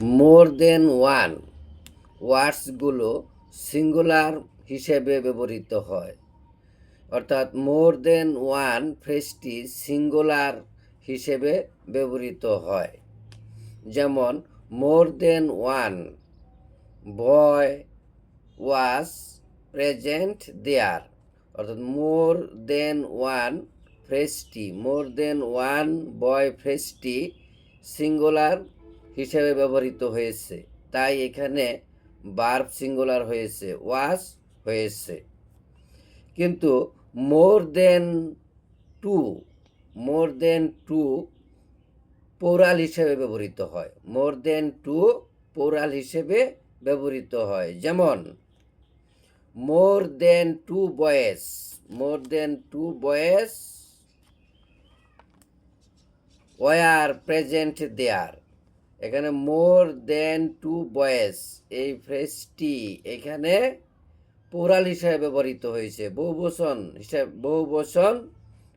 মোর দেন one ওয়ার্ডসগুলো singular হিসেবে ব্যবহৃত হয়, অর্থাৎ মোর দেন ওয়ান ফ্রেজটি সিঙ্গুলার হিসেবে ব্যবহৃত হয়। যেমন মোর দেন ওয়ান বয় ওয়াজ প্রেজেন্ট দেয়ার, অর্থাৎ মোর দেন ওয়ান বয় ফ্রেজটি সিঙ্গুলার হিসেবে ব্যবহৃত হয়েছে, তাই এখানে ভার্ব সিঙ্গুলার হয়েছে, ওয়াজ হয়েছে। কিন্তু মোর দেন টু পৌরাল হিসেবে ব্যবহৃত হয়। মোর দেন টু পৌরাল হিসেবে ব্যবহৃত হয়। যেমন মোর দেন টু বয়েস ওয়ার প্রেজেন্ট দেয়ার। এখানে মোর দেন টু বয়েস এই ফ্রেজটি এখানে পৌরাল হিসেবে ব্যবহৃত হয়েছে, বহুবচন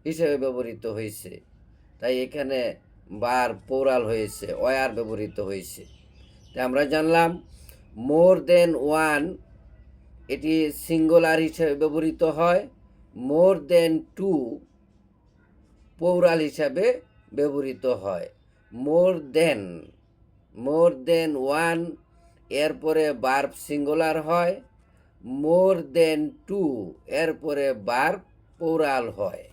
হিসেবে ব্যবহৃত হয়েছে, তাই এখানে বার পৌরাল হয়েছে, ওয়ার ব্যবহৃত হয়েছে। তাই আমরা জানলাম মোর দেন ওয়ান এটি সিঙ্গুলার হিসেবে ব্যবহৃত হয়, মোর দেন টু পৌরাল হিসাবে ব্যবহৃত হয়। মোর দেন ওয়ান এরপরে ভার্ব সিঙ্গুলার হয়, মোর দেন টু এরপরে ভার্ব পৌরাল হয়।